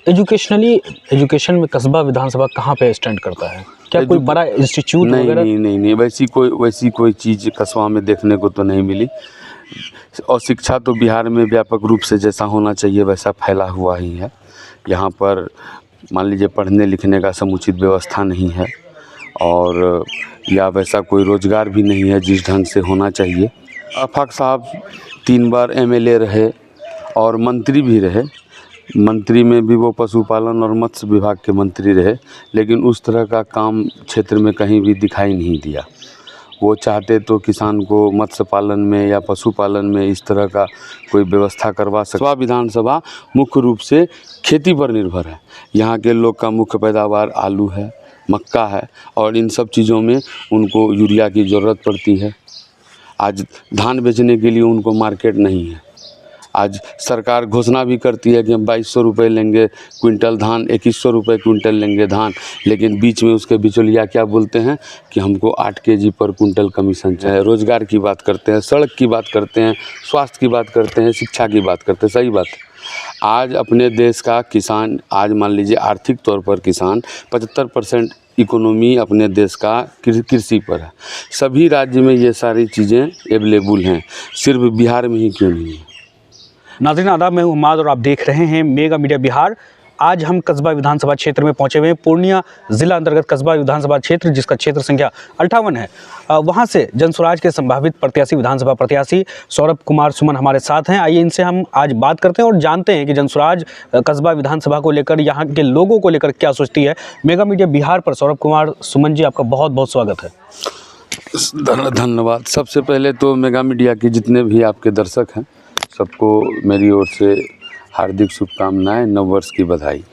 Educationally education में कस्बा विधानसभा कहाँ पे स्टैंड करता है? क्या कोई बड़ा इंस्टीट्यूट वगैरह? नहीं, वैसी कोई चीज़ कस्बा में देखने को तो नहीं मिली। और शिक्षा तो बिहार में व्यापक रूप से जैसा होना चाहिए वैसा फैला हुआ ही है। यहाँ पर मान लीजिए पढ़ने लिखने का समुचित व्यवस्था नहीं है, और या वैसा कोई रोज़गार भी नहीं है जिस ढंग से होना चाहिए। आफाक साहब 3 बार MLA रहे और मंत्री भी रहे। मंत्री में भी वो पशुपालन और मत्स्य विभाग के मंत्री रहे, लेकिन उस तरह का काम क्षेत्र में कहीं भी दिखाई नहीं दिया। वो चाहते तो किसान को मत्स्य पालन में या पशुपालन में इस तरह का कोई व्यवस्था करवा सकते। कस्बा विधानसभा मुख्य रूप से खेती पर निर्भर है। यहाँ के लोग का मुख्य पैदावार आलू है, मक्का है, और इन सब चीज़ों में उनको यूरिया की ज़रूरत पड़ती है। आज धान बेचने के लिए उनको मार्केट नहीं है। आज सरकार घोषणा भी करती है कि हम 2200 रुपये लेंगे क्विंटल धान, 2100 रुपये क्विंटल लेंगे धान, लेकिन बीच में उसके बिचौलिया क्या बोलते हैं कि हमको 8 kg पर क्विंटल कमीशन चाहिए। रोज़गार की बात करते हैं, सड़क की बात करते हैं, स्वास्थ्य की बात करते हैं, शिक्षा की बात करते हैं। सही बात है। आज अपने देश का किसान, आज मान लीजिए आर्थिक तौर पर किसान 75% इकोनॉमी अपने देश का कृषि पर है। सभी राज्य में ये सारी चीज़ें अवेलेबल हैं, सिर्फ बिहार में ही क्यों नहीं है। नाज़रीन आदाब, मैं हूं उम्माद और आप देख रहे हैं मेगा मीडिया बिहार। आज हम कस्बा विधानसभा क्षेत्र में पहुंचे हुए हैं। पूर्णिया जिला अंतर्गत कस्बा विधानसभा क्षेत्र, जिसका क्षेत्र संख्या 58 है। वहां से जनसुराज के संभावित प्रत्याशी, विधानसभा प्रत्याशी सौरभ कुमार सुमन हमारे साथ हैं। आइए इनसे हम आज बात करते हैं और जानते हैं कि जनसुराज कस्बा विधानसभा को लेकर, यहाँ के लोगों को लेकर क्या सोचती है। मेगा मीडिया बिहार पर सौरभ कुमार सुमन जी, आपका बहुत बहुत स्वागत है। धन्यवाद। सबसे पहले तो मेगा मीडिया के जितने भी आपके दर्शक हैं, सबको मेरी ओर से हार्दिक शुभकामनाएं, नव वर्ष की बधाई।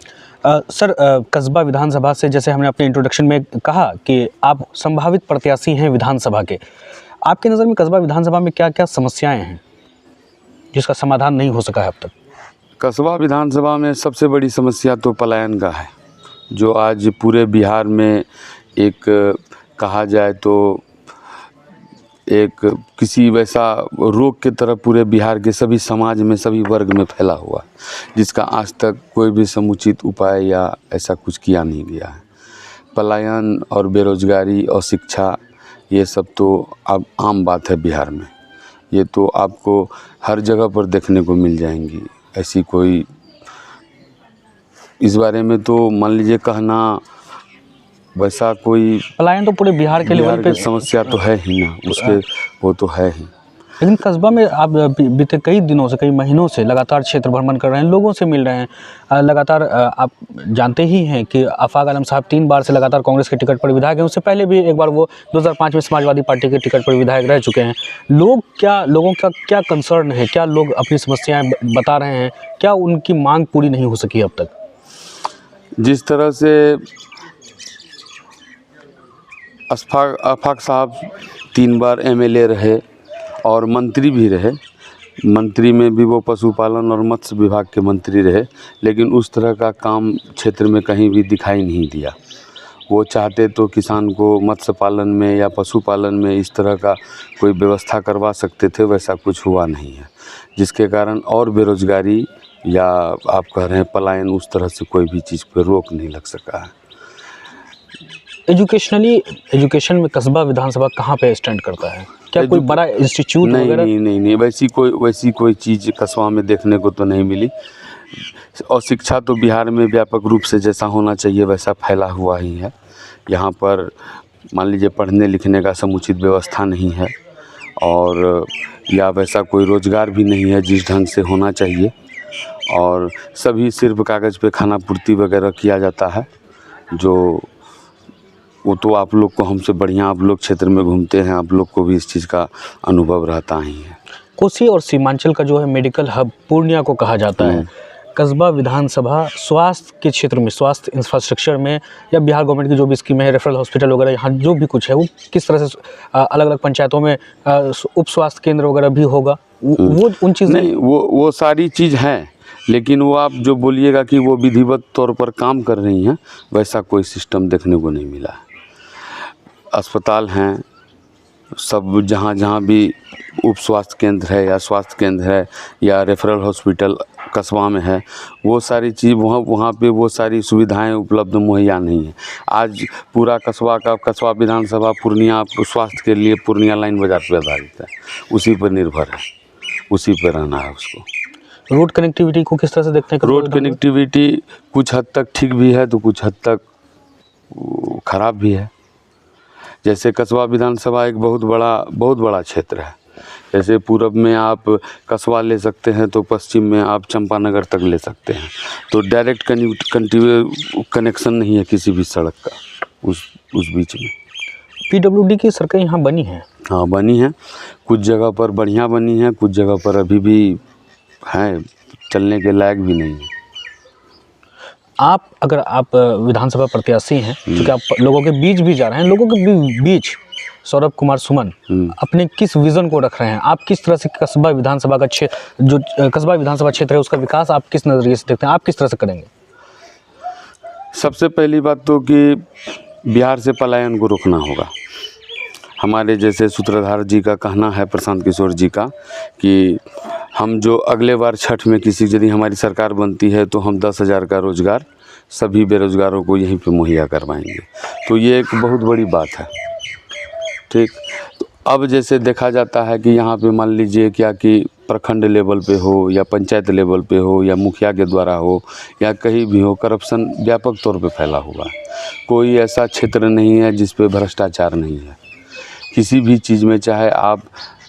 सर, कस्बा विधानसभा से, जैसे हमने अपने इंट्रोडक्शन में कहा कि आप संभावित प्रत्याशी हैं विधानसभा के, आपकी नज़र में कस्बा विधानसभा में क्या क्या समस्याएं हैं जिसका समाधान नहीं हो सका है अब तक? कस्बा विधानसभा में सबसे बड़ी समस्या तो पलायन का है, जो आज पूरे बिहार में एक कहा जाए तो एक किसी वैसा रोग की तरह पूरे बिहार के सभी समाज में, सभी वर्ग में फैला हुआ, जिसका आज तक कोई भी समुचित उपाय या ऐसा कुछ किया नहीं गया है। पलायन और बेरोजगारी और शिक्षा, ये सब तो अब आम बात है बिहार में। ये तो आपको हर जगह पर देखने को मिल जाएंगी। ऐसी कोई इस बारे में तो मान लीजिए कहना, वैसा कोई पलायन तो पूरे बिहार के लेवल पे समस्या तो है ही ना, उसके वो तो है ही। लेकिन कस्बा में आप बीते कई दिनों से, कई महीनों से लगातार क्षेत्र भ्रमण कर रहे हैं, लोगों से मिल रहे हैं लगातार। आप जानते ही हैं कि आफाक आलम साहब 3 बार से लगातार कांग्रेस के टिकट पर विधायक हैं। उससे पहले भी एक बार वो 2005 में समाजवादी पार्टी के टिकट पर विधायक रह चुके हैं। लोगों का क्या कंसर्न है? क्या लोग अपनी समस्याएं बता रहे हैं? क्या उनकी मांग पूरी नहीं हो सकी अब तक? जिस तरह से आफाक साहब 3 बार MLA रहे और मंत्री भी रहे। मंत्री में भी वो पशुपालन और मत्स्य विभाग के मंत्री रहे, लेकिन उस तरह का काम क्षेत्र में कहीं भी दिखाई नहीं दिया। वो चाहते तो किसान को मत्स्य पालन में या पशुपालन में इस तरह का कोई व्यवस्था करवा सकते थे, वैसा कुछ हुआ नहीं है, जिसके कारण और बेरोजगारी या आप कह रहे हैं पलायन, उस तरह से कोई भी चीज़ पर रोक नहीं लग सका है। एजुकेशन में कस्बा विधानसभा कहाँ पे स्टैंड करता है? क्या कोई बड़ा इंस्टीट्यूट वगैरह? नहीं, वैसी कोई चीज़ कस्बा में देखने को तो नहीं मिली। और शिक्षा तो बिहार में व्यापक रूप से जैसा होना चाहिए वैसा फैला हुआ ही है। यहाँ पर मान लीजिए पढ़ने लिखने का समुचित व्यवस्था नहीं है, और या वैसा कोई रोज़गार भी नहीं है जिस ढंग से होना चाहिए, और सभी सिर्फ कागज़ पे खाना पूर्ति वगैरह किया जाता है। जो वो तो आप लोग को हमसे बढ़िया, आप लोग क्षेत्र में घूमते हैं, आप लोग को भी इस चीज़ का अनुभव रहता ही है। कोसी और सीमांचल का जो है मेडिकल हब पूर्णिया को कहा जाता है। कस्बा विधानसभा स्वास्थ्य के क्षेत्र में, स्वास्थ्य इंफ्रास्ट्रक्चर में, या बिहार गवर्नमेंट की जो भी स्कीम है, रेफरल हॉस्पिटल वगैरह, यहाँ जो भी कुछ है वो किस तरह से अलग अलग पंचायतों में उप स्वास्थ्य केंद्र वगैरह भी होगा, वो उन चीज़ें नहीं, वो सारी चीज़ हैं, लेकिन वो आप जो बोलिएगा कि वो विधिवत तौर पर काम कर रही हैं, वैसा कोई सिस्टम देखने को नहीं मिला है। अस्पताल हैं, सब जहाँ जहाँ भी उप स्वास्थ्य केंद्र है या स्वास्थ्य केंद्र है या रेफरल हॉस्पिटल कस्बा में है, वो सारी चीज़ वहाँ पे वो सारी सुविधाएं उपलब्ध मुहैया नहीं है। आज पूरा कस्बा विधानसभा पूर्णिया स्वास्थ्य के लिए पूर्णिया लाइन बाज़ार पर आधारित है, उसी पर निर्भर है, उसी पर रहना है उसको। रोड कनेक्टिविटी को किस तरह से देखते हैं? रोड कनेक्टिविटी कुछ हद तक ठीक भी है तो कुछ हद तक ख़राब भी है। जैसे कस्बा विधानसभा एक बहुत बड़ा क्षेत्र है। जैसे पूरब में आप कस्बा ले सकते हैं तो पश्चिम में आप चंपानगर तक ले सकते हैं, तो डायरेक्ट कनेक्शन नहीं है किसी भी सड़क का उस बीच में। PWD की सड़कें यहाँ बनी हैं? हाँ बनी हैं, कुछ जगह पर बढ़िया बनी हैं, कुछ जगह पर अभी भी हैं, चलने के लायक भी नहीं है। अगर आप विधानसभा प्रत्याशी हैं, क्योंकि आप लोगों के बीच भी जा रहे हैं, लोगों के बीच सौरभ कुमार सुमन अपने किस विज़न को रख रहे हैं? आप किस तरह से कस्बा विधानसभा का क्षेत्र, जो कस्बा विधानसभा क्षेत्र है, उसका विकास आप किस नज़रिए से देखते हैं? आप किस तरह से करेंगे? सबसे पहली बात तो कि बिहार से पलायन को रोकना होगा। हमारे जैसे सूत्रधार जी का कहना है, प्रशांत किशोर जी का, कि हम जो अगले बार छठ में यदि हमारी सरकार बनती है तो हम 10,000 का रोज़गार सभी बेरोज़गारों को यहीं पे मुहैया करवाएंगे। तो ये एक बहुत बड़ी बात है, ठीक। तो अब जैसे देखा जाता है कि यहाँ पे मान लीजिए क्या कि प्रखंड लेवल पे हो या पंचायत लेवल पे हो या मुखिया के द्वारा हो या कहीं भी हो, करप्शन व्यापक तौर पे फैला हुआ है। कोई ऐसा क्षेत्र नहीं है जिस पे भ्रष्टाचार नहीं है। किसी भी चीज़ में, चाहे आप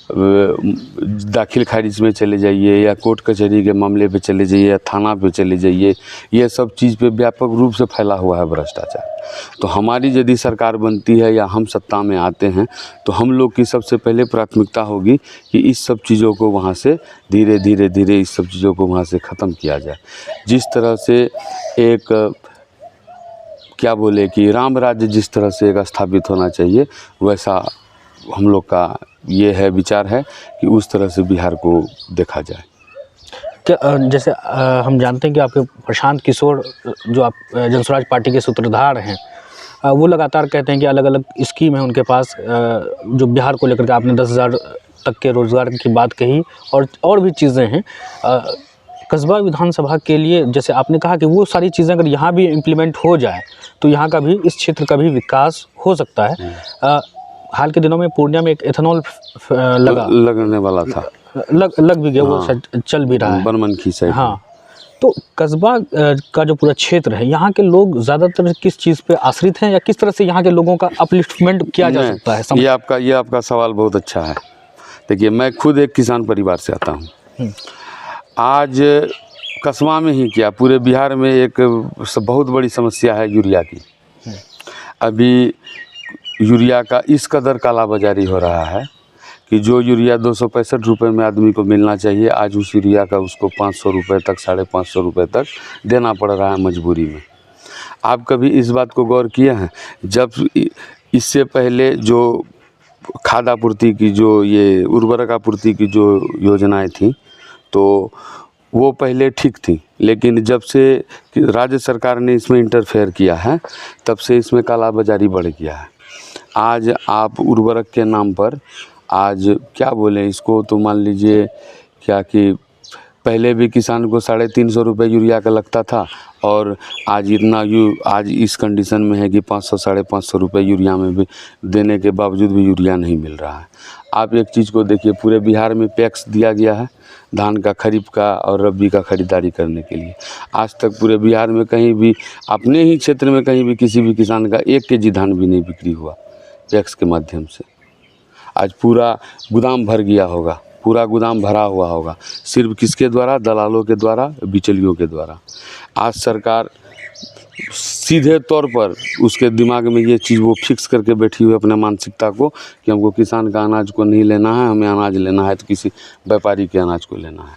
दाखिल खारिज में चले जाइए या कोर्ट कचहरी के मामले पे चले जाइए या थाना पे चले जाइए, ये सब चीज़ पे व्यापक रूप से फैला हुआ है भ्रष्टाचार। तो हमारी यदि सरकार बनती है या हम सत्ता में आते हैं तो हम लोग की सबसे पहले प्राथमिकता होगी कि इस सब चीज़ों को वहाँ से धीरे धीरे इस सब चीज़ों को वहाँ से ख़त्म किया जाए। जिस तरह से एक क्या बोले कि राम राज्य जिस तरह से एक स्थापित होना चाहिए, वैसा हम लोग का ये है विचार है कि उस तरह से बिहार को देखा जाए। क्या जैसे हम जानते हैं कि आपके प्रशांत किशोर, जो आप जनस्वराज पार्टी के सूत्रधार हैं, वो लगातार कहते हैं कि अलग अलग स्कीम है उनके पास, जो बिहार को लेकर के आपने 10,000 तक के रोज़गार की बात कही, और भी चीज़ें हैं। कस्बा विधानसभा के लिए जैसे आपने कहा कि वो सारी चीज़ें अगर यहाँ भी इम्प्लीमेंट हो जाए तो यहाँ का भी, इस क्षेत्र का भी विकास हो सकता है। हाल के दिनों में पूर्णिया में एक एथेनॉल लगने वाला था, लग भी गया। हाँ, वो चल भी रहा है बनमनखी साइड। हाँ, तो कस्बा का जो पूरा क्षेत्र है, यहाँ के लोग ज़्यादातर किस चीज़ पे आश्रित हैं, या किस तरह से यहाँ के लोगों का अपलिफ्टमेंट किया जा सकता है? ये आपका सवाल बहुत अच्छा है। देखिए, मैं खुद एक किसान परिवार से आता हूँ। आज कस्बा में ही क्या, पूरे बिहार में एक बहुत बड़ी समस्या है यूरिया की। अभी यूरिया का इस कदर कालाबाजारी हो रहा है कि जो यूरिया 265 रुपये में आदमी को मिलना चाहिए, आज उस यूरिया का उसको 500 रुपये तक, 550 रुपये तक देना पड़ रहा है मजबूरी में। आप कभी इस बात को गौर किए हैं, जब इससे पहले जो खाद आपूर्ति की, जो ये उर्वरक आपूर्ति की जो योजनाएं थी, तो वो पहले ठीक थी, लेकिन जब से राज्य सरकार ने इसमें इंटरफेयर किया है, तब से इसमें कालाबाजारी बढ़ गया है। आज आप उर्वरक के नाम पर, आज क्या बोलें इसको, तो मान लीजिए क्या कि पहले भी किसान को 350 रुपये यूरिया का लगता था, और आज आज इस कंडीशन में है कि 500 550 रुपये यूरिया में भी देने के बावजूद भी यूरिया नहीं मिल रहा है। आप एक चीज़ को देखिए, पूरे बिहार में पैक्स दिया गया है धान का, खरीफ का और रबी का खरीदारी करने के लिए। आज तक पूरे बिहार में कहीं भी, अपने ही क्षेत्र में कहीं भी किसी भी किसान का 1 केजी धान भी नहीं बिक्री हुआ पैक्स के माध्यम से। आज पूरा गोदाम भर गया होगा, पूरा गोदाम भरा हुआ होगा, सिर्फ किसके द्वारा? दलालों के द्वारा, बिचौलियों के द्वारा। आज सरकार सीधे तौर पर उसके दिमाग में ये चीज़ वो फिक्स करके बैठी हुई अपने मानसिकता को कि हमको किसान का अनाज को नहीं लेना है, हमें अनाज लेना है तो किसी व्यापारी के अनाज को लेना है,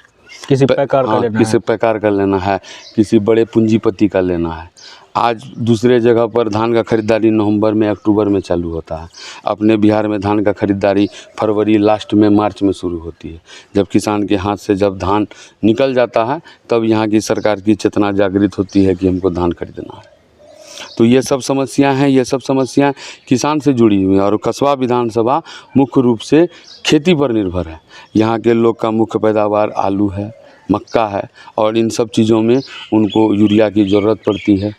किसी पैकार का लेना है, किसी पैकार का लेना है, किसी बड़े पूंजीपति का लेना है। आज दूसरे जगह पर धान का खरीदारी नवंबर में, अक्टूबर में चालू होता है। अपने बिहार में धान का खरीदारी फरवरी लास्ट में, मार्च में शुरू होती है। जब किसान के हाथ से जब धान निकल जाता है, तब यहाँ की सरकार की चेतना जागृत होती है कि हमको धान खरीदना है। तो ये सब समस्याएं हैं, ये सब समस्याएं किसान से जुड़ी हुई हैं। और कसबा विधानसभा मुख्य रूप से खेती पर निर्भर है। यहाँ के लोग का मुख्य पैदावार आलू है, मक्का है, और इन सब चीज़ों में उनको यूरिया की ज़रूरत पड़ती है।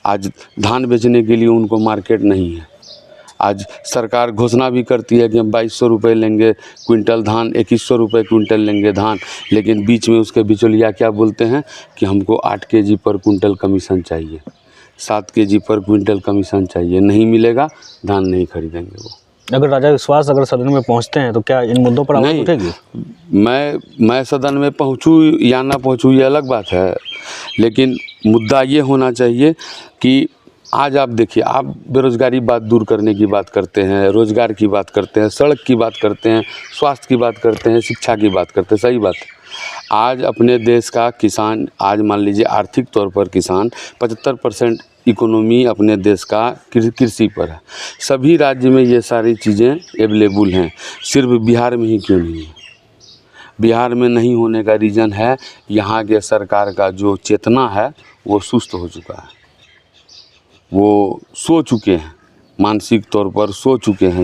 आज धान बेचने के लिए उनको मार्केट नहीं है। आज सरकार घोषणा भी करती है कि हम 2200 रुपये लेंगे क्विंटल धान, 2100 रुपये क्विंटल लेंगे धान, लेकिन बीच में उसके बिचौलिया क्या बोलते हैं कि हमको 8 केजी पर क्विंटल कमीशन चाहिए, 7 केजी पर क्विंटल कमीशन चाहिए। नहीं मिलेगा, धान नहीं खरीदेंगे वो। अगर राजा विश्वास अगर सदन में पहुंचते हैं तो क्या इन मुद्दों पर आवाज़ उठेगी? मैं सदन में पहुंचूं या ना पहुंचूं ये अलग बात है, लेकिन मुद्दा ये होना चाहिए कि आज आप देखिए, आप बेरोज़गारी बात दूर करने की बात करते हैं, रोज़गार की बात करते हैं, सड़क की बात करते हैं, स्वास्थ्य की बात करते हैं, शिक्षा की बात करते हैं, सही बात है। आज अपने देश का किसान, आज मान लीजिए आर्थिक तौर पर किसान 75% इकोनॉमी अपने देश का कृषि पर है। सभी राज्य में ये सारी चीज़ें अवेलेबल हैं, सिर्फ बिहार में ही क्यों नहीं है? बिहार में नहीं होने का रीज़न है यहाँ के सरकार का जो चेतना है वो सुस्त हो चुका है। वो सो चुके हैं, मानसिक तौर पर सो चुके हैं।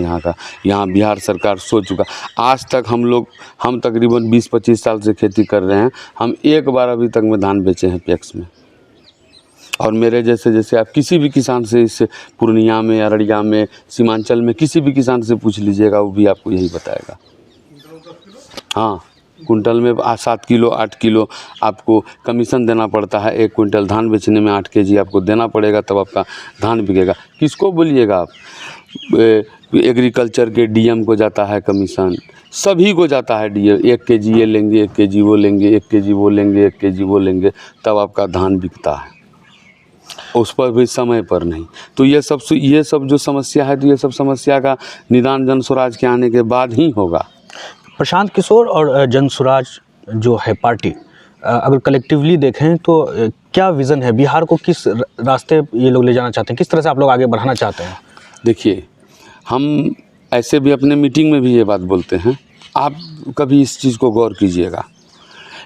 यहाँ बिहार सरकार सो चुका। आज तक हम तकरीबन 20-25 साल से खेती कर रहे हैं, हम एक बार अभी तक में धान बेचे हैं पैक्स में। और मेरे जैसे आप किसी भी किसान से, इस पूर्णिया में, अररिया में, सीमांचल में किसी भी किसान से पूछ लीजिएगा, वो भी आपको यही बताएगा। हाँ, कुंटल में 7 किलो 8 किलो आपको कमीशन देना पड़ता है। 1 क्विंटल धान बेचने में 8 केजी आपको देना पड़ेगा, तब आपका धान बिकेगा। किसको बोलिएगा आप? एग्रीकल्चर के डीएम को जाता है कमीशन, सभी को जाता है डीएम। 1 केजी ये लेंगे, 1 केजी वो लेंगे, 1 केजी वो लेंगे, 1 केजी वो लेंगे, तब आपका धान बिकता है। उस पर भी समय पर नहीं। तो ये सब जो समस्या है, तो ये सब समस्या का निदान जन स्वराज के आने के बाद ही होगा। प्रशांत किशोर और जन स्वराज जो है पार्टी, अगर कलेक्टिवली देखें तो क्या विज़न है? बिहार को किस रास्ते ये लोग ले जाना चाहते हैं? किस तरह से आप लोग आगे बढ़ाना चाहते हैं? देखिए, हम ऐसे भी अपने मीटिंग में भी ये बात बोलते हैं, आप कभी इस चीज़ को गौर कीजिएगा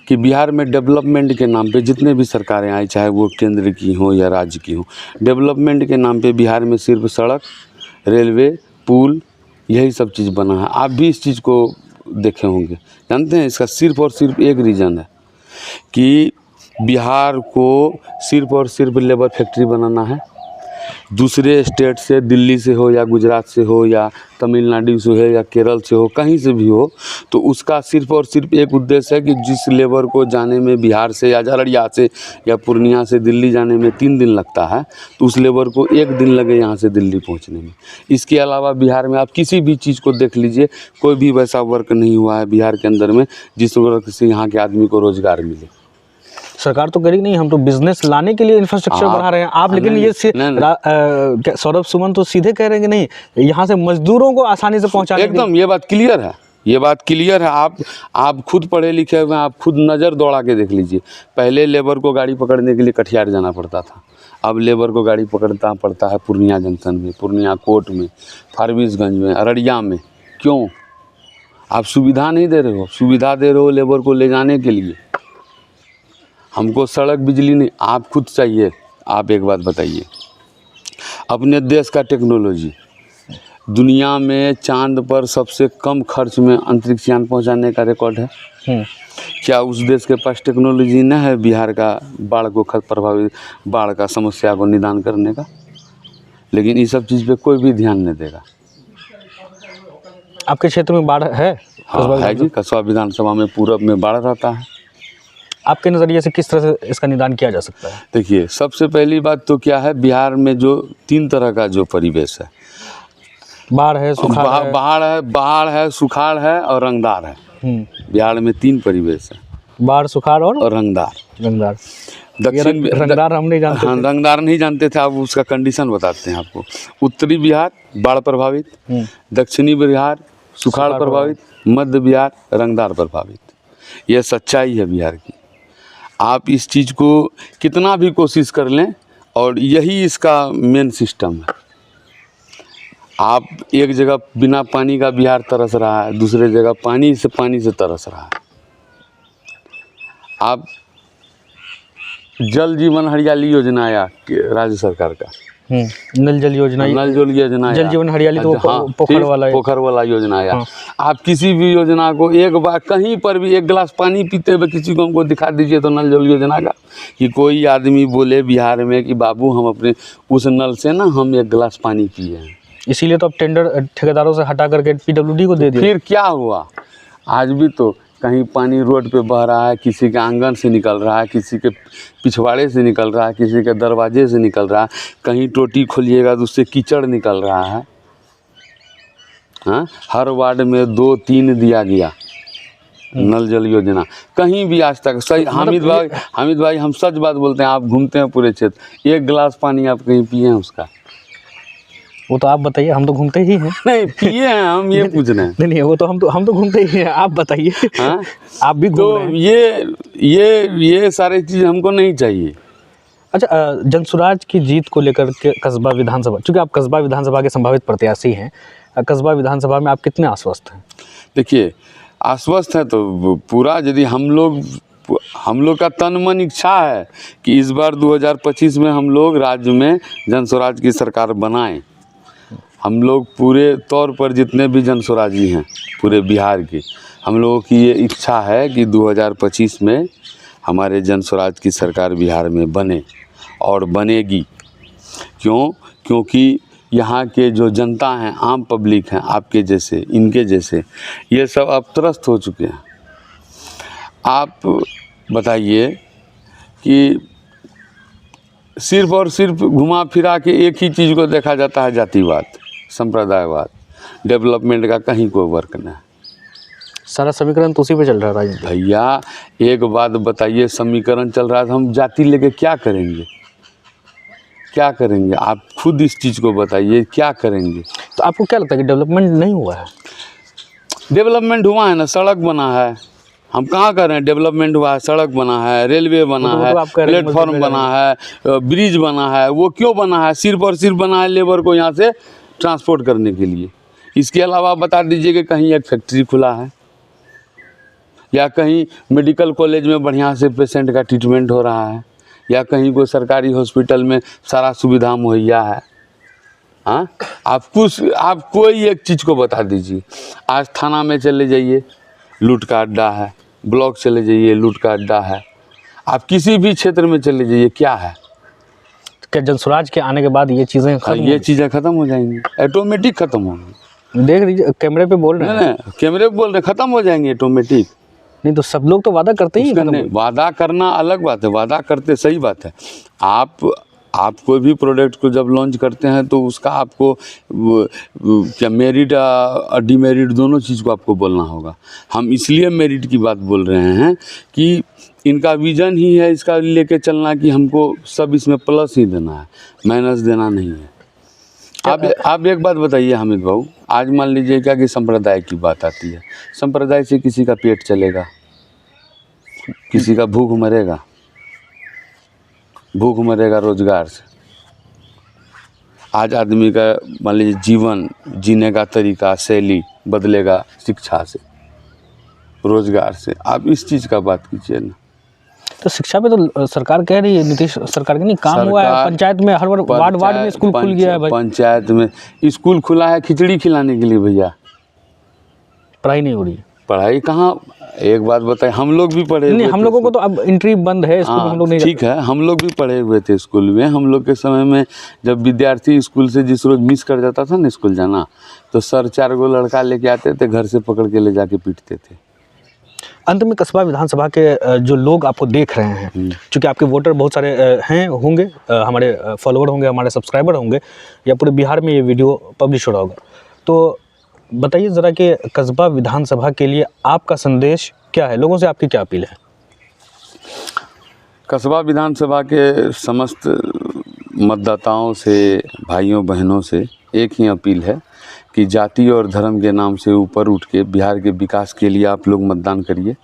कि बिहार में डेवलपमेंट के नाम पे जितने भी सरकारें आई, चाहे वो केंद्र की हों या राज्य की हों, डेवलपमेंट के नाम पे बिहार में सिर्फ सड़क, रेलवे, पुल, यही सब चीज़ बना है। आप भी इस चीज़ को देखे होंगे। जानते हैं इसका सिर्फ और सिर्फ एक रीज़न है कि बिहार को सिर्फ और सिर्फ लेबर फैक्ट्री बनाना है। दूसरे स्टेट से, दिल्ली से हो या गुजरात से हो या तमिलनाडु से हो या केरल से हो, कहीं से भी हो, तो उसका सिर्फ और सिर्फ एक उद्देश्य है कि जिस लेबर को जाने में बिहार से या अररिया से या पूर्णिया से दिल्ली जाने में 3 दिन लगता है, तो उस लेबर को 1 दिन लगे यहाँ से दिल्ली पहुँचने में। इसके अलावा बिहार में आप किसी भी चीज़ को देख लीजिए, कोई भी वैसा वर्क नहीं हुआ है बिहार के अंदर में जिस वर्क से यहाँ के आदमी को रोज़गार मिले। सरकार तो करी नहीं, हम तो बिजनेस लाने के लिए इंफ्रास्ट्रक्चर बढ़ा रहे हैं आप, लेकिन ये सौरभ सुमन तो सीधे कह रहे हैं कि नहीं, यहाँ से मजदूरों को आसानी से पहुँचाने। एकदम ये बात क्लियर है, ये बात क्लियर है। आप खुद पढ़े लिखे हुए हैं, आप खुद नज़र दौड़ा के देख लीजिए। पहले लेबर को गाड़ी पकड़ने के लिए कटिहार जाना पड़ता था, अब लेबर को गाड़ी पकड़ता पड़ता है पूर्णिया जंक्शन में, पूर्णिया कोर्ट में, फारबिसगंज में, अररिया में। क्यों? आप सुविधा नहीं दे रहे हो, सुविधा दे रहे हो लेबर को ले जाने के लिए। हमको सड़क, बिजली नहीं, आप खुद चाहिए। आप एक बात बताइए, अपने देश का टेक्नोलॉजी, दुनिया में चांद पर सबसे कम खर्च में अंतरिक्ष यान पहुंचाने का रिकॉर्ड है। क्या उस देश के पास टेक्नोलॉजी न है बिहार का बाढ़ को प्रभावित, बाढ़ का समस्या को निदान करने का? लेकिन इस सब चीज़ पे कोई भी ध्यान नहीं देगा। आपके क्षेत्र में बाढ़ है? हाँ है जी, कसबा विधानसभा में पूरब में बाढ़ रहता है। आपके नज़रिए से किस तरह से इसका निदान किया जा सकता है? देखिए, सबसे पहली बात तो क्या है, बिहार में जो 3 तरह का जो परिवेश है, बाढ़ है, सुखाड़ बाढ़ है, सुखाड़ है और रंगदार है। बिहार में 3 परिवेश है, बाढ़, सुखाड़ और रंगदार। दक्षिण रंगदार हम नहीं जानते। हाँ, रंगदार नहीं जानते थे, अब उसका कंडीशन बताते हैं आपको। उत्तरी बिहार बाढ़ प्रभावित, दक्षिणी बिहार सुखाड़ प्रभावित, मध्य बिहार रंगदार प्रभावित। यह सच्चाई है बिहार की। आप इस चीज़ को कितना भी कोशिश कर लें, और यही इसका मेन सिस्टम है। आप एक जगह बिना पानी का बिहार तरस रहा है, दूसरे जगह पानी से तरस रहा है। आप जल जीवन हरियाली योजना आया राज्य सरकार का, नल जल योजना, नल जल योजना आया, जल जीवन हरियाली तो हाँ, पोखर वाला है। पोखर वाला योजना आया। हाँ। आप किसी भी योजना को एक बार कहीं पर भी एक गिलास पानी पीते हुए किसी को हमको दिखा दीजिए तो नल जल योजना का, कि कोई आदमी बोले बिहार में कि बाबू हम अपने उस नल से ना हम एक गिलास पानी पिए हैं। इसीलिए तो अब टेंडर ठेकेदारों से हटा करके पीडब्ल्यूडी को दे दिया। फिर क्या हुआ, आज भी तो कहीं पानी रोड पे बह रहा है, किसी के आंगन से निकल रहा है, किसी के पिछवाड़े से निकल रहा है, किसी के दरवाजे से निकल रहा है, कहीं टोटी खोलिएगा तो उससे कीचड़ निकल रहा है। हाँ, हर वार्ड में 2-3 दिया गया नल जल योजना, कहीं भी आज तक सही। हामिद भाई हम सच बात बोलते हैं, आप घूमते हैं पूरे क्षेत्र, एक गिलास पानी आप कहीं पिए हैं उसका? वो तो आप बताइए, हम तो घूमते ही हैं। नहीं पिए हैं, हम ये पूछ रहे हैं। नहीं वो तो हम तो घूमते ही हैं, आप बताइए। हाँ, आप भी घूम तो रहे हैं। ये सारी चीज़ हमको नहीं चाहिए। अच्छा, जनसुराज की जीत को लेकर के कस्बा विधानसभा, चूँकि आप कस्बा विधानसभा के संभावित प्रत्याशी हैं, कस्बा विधानसभा में आप कितने आश्वस्त हैं? देखिए, आश्वस्त है तो पूरा, यदि हम लोग का तन मन इच्छा है कि इस बार 2025 में हम लोग राज्य में जनसुराज की सरकार बनाएं। हम लोग पूरे तौर पर जितने भी जनसुराजी हैं पूरे बिहार के, हम लोगों की ये इच्छा है कि 2025 में हमारे जनसुराज की सरकार बिहार में बने और बनेगी। क्योंकि यहाँ के जो जनता हैं, आम पब्लिक हैं, आपके जैसे, इनके जैसे, ये सब अब त्रस्त हो चुके हैं। आप बताइए कि सिर्फ और सिर्फ घुमा फिरा के एक ही चीज़ को देखा जाता है, जातिवाद, संप्रदायवाद, डेवलपमेंट का कहीं कोई वर्क नहीं। सारा समीकरण तो उसी पे चल रहा है राजनीति। भैया एक बात बताइए, समीकरण चल रहा है तो हम जाति लेके क्या करेंगे? क्या करेंगे? आप खुद इस चीज़ को बताइए, क्या करेंगे? तो आपको क्या लगता है कि डेवलपमेंट नहीं हुआ है? डेवलपमेंट हुआ है ना, सड़क बना है। हम कहाँ कर रहे हैं? डेवलपमेंट हुआ है, सड़क बना है, रेलवे बना है, प्लेटफॉर्म बना है, ब्रिज बना है। वो क्यों बना है? सिर्फ और सिर्फ बना है लेबर को यहाँ से ट्रांसपोर्ट करने के लिए। इसके अलावा बता दीजिए कि कहीं एक फैक्ट्री खुला है, या कहीं मेडिकल कॉलेज में बढ़िया से पेशेंट का ट्रीटमेंट हो रहा है, या कहीं कोई सरकारी हॉस्पिटल में सारा सुविधा मुहैया है। हाँ, आप कोई एक चीज़ को बता दीजिए। आज थाना में चले जाइए, लूट का अड्डा है। ब्लॉक चले जाइए, लूट का अड्डा है। आप किसी भी क्षेत्र में चले जाइए, क्या है? क्या जनसुराज के आने के बाद ये चीज़ें खत्म हो जाएंगी? ऑटोमेटिक खत्म होंगी। देख लीजिए, कैमरे पे बोल रहे हैं। नहीं, कैमरे पे बोल रहे, खत्म हो जाएंगे ऑटोमेटिक। नहीं तो सब लोग तो वादा करते ही हैं। नहीं, वादा करना अलग बात है, वादा करते सही बात है। आप कोई भी प्रोडक्ट को जब लॉन्च करते हैं तो उसका आपको क्या मेरिट और डिमेरिट दोनों चीज़ को आपको बोलना होगा। हम इसलिए मेरिट की बात बोल रहे हैं कि इनका विजन ही है इसका लेके चलना कि हमको सब इसमें प्लस ही देना है, माइनस देना नहीं है। आप एक बात बताइए हामिद बाबू, आज मान लीजिए क्या कि संप्रदाय की बात आती है, संप्रदाय से किसी का पेट चलेगा? किसी का भूख मरेगा रोजगार से। आज आदमी का मान लीजिए जीवन जीने का तरीका, शैली बदलेगा शिक्षा से, रोजगार से। आप इस चीज़ का बात कीजिए ना। तो शिक्षा पे तो सरकार कह रही है, नीतीश सरकार के नहीं काम हुआ है। पंचायत में हर वार्ड में स्कूल खुल गया है भाई। पंचायत में स्कूल खुला है खिचड़ी खिलाने के लिए भैया, पढ़ाई नहीं हो रही है। पढ़ाई कहाँ? एक बात बताए, हम लोग भी पढ़े नहीं, हम लोगों को तो अब एंट्री बंद है स्कूल में, हम लोग नहीं। ठीक है, हम लोग भी पढ़े हुए थे स्कूल में। हम लोग के समय में जब विद्यार्थी स्कूल से जिस रोज मिस कर जाता था ना स्कूल जाना, तो सर 4 गो लड़का लेके आते थे, घर से पकड़ के ले जाके पीटते थे। अंत में कस्बा विधानसभा के जो लोग आपको देख रहे हैं, चूँकि आपके वोटर बहुत सारे हैं, होंगे, हमारे फॉलोअर होंगे, हमारे सब्सक्राइबर होंगे, या पूरे बिहार में ये वीडियो पब्लिश हो रहा होगा, तो बताइए ज़रा कि कस्बा विधानसभा के लिए आपका संदेश क्या है? लोगों से आपकी क्या अपील है? कस्बा विधानसभा के समस्त मतदाताओं से, भाइयों बहनों से एक ही अपील है कि जाति और धर्म के नाम से ऊपर उठ के बिहार के विकास के लिए आप लोग मतदान करिए।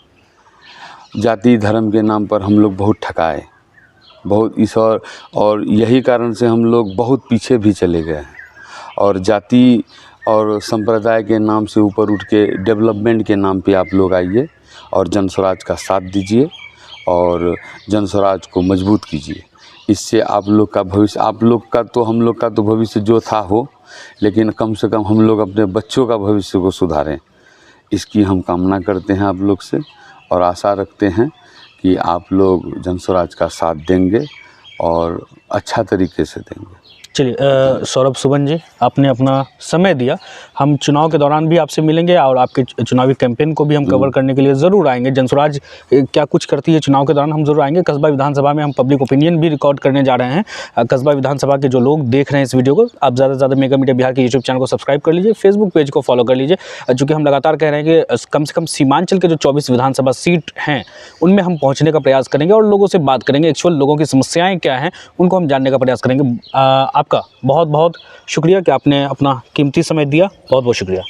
जाति धर्म के नाम पर हम लोग बहुत ठकाए, बहुत इस और यही कारण से हम लोग बहुत पीछे भी चले गए हैं। और जाति और संप्रदाय के नाम से ऊपर उठ के डेवलपमेंट के नाम पे आप लोग आइए और जनस्वराज का साथ दीजिए और जन स्वराज को मजबूत कीजिए। इससे आप लोग का भविष्य, आप लोग का तो, हम लोग का तो भविष्य जो था हो, लेकिन कम से कम हम लोग अपने बच्चों का भविष्य को सुधारें, इसकी हम कामना करते हैं आप लोग से, और आशा रखते हैं कि आप लोग जन स्वराज का साथ देंगे और अच्छा तरीके से देंगे। चलिए सौरभ सुमन जी, आपने अपना समय दिया। हम चुनाव के दौरान भी आपसे मिलेंगे और आपके चुनावी कैंपेन को भी हम कवर करने के लिए ज़रूर आएंगे। जनस्वराज क्या कुछ करती है चुनाव के दौरान हम ज़रूर आएंगे। कस्बा विधानसभा में हम पब्लिक ओपिनियन भी रिकॉर्ड करने जा रहे हैं। कस्बा विधानसभा के जो लोग देख रहे हैं इस वीडियो को, आप ज़्यादा से ज़्यादा मेगा मीडिया बिहार के यूट्यूब चैनल को सब्सक्राइब कर लीजिए, फेसबुक पेज को फॉलो कर लीजिए। चूँकि हम लगातार कह रहे हैं कि कम से कम सीमांचल के जो 24 विधानसभा सीट हैं उनमें हम पहुँचने का प्रयास करेंगे और लोगों से बात करेंगे। एक्चुअल लोगों की समस्याएँ क्या हैं उनको हम जानने का प्रयास करेंगे। आपका बहुत बहुत शुक्रिया कि आपने अपना कीमती समय दिया। बहुत बहुत शुक्रिया।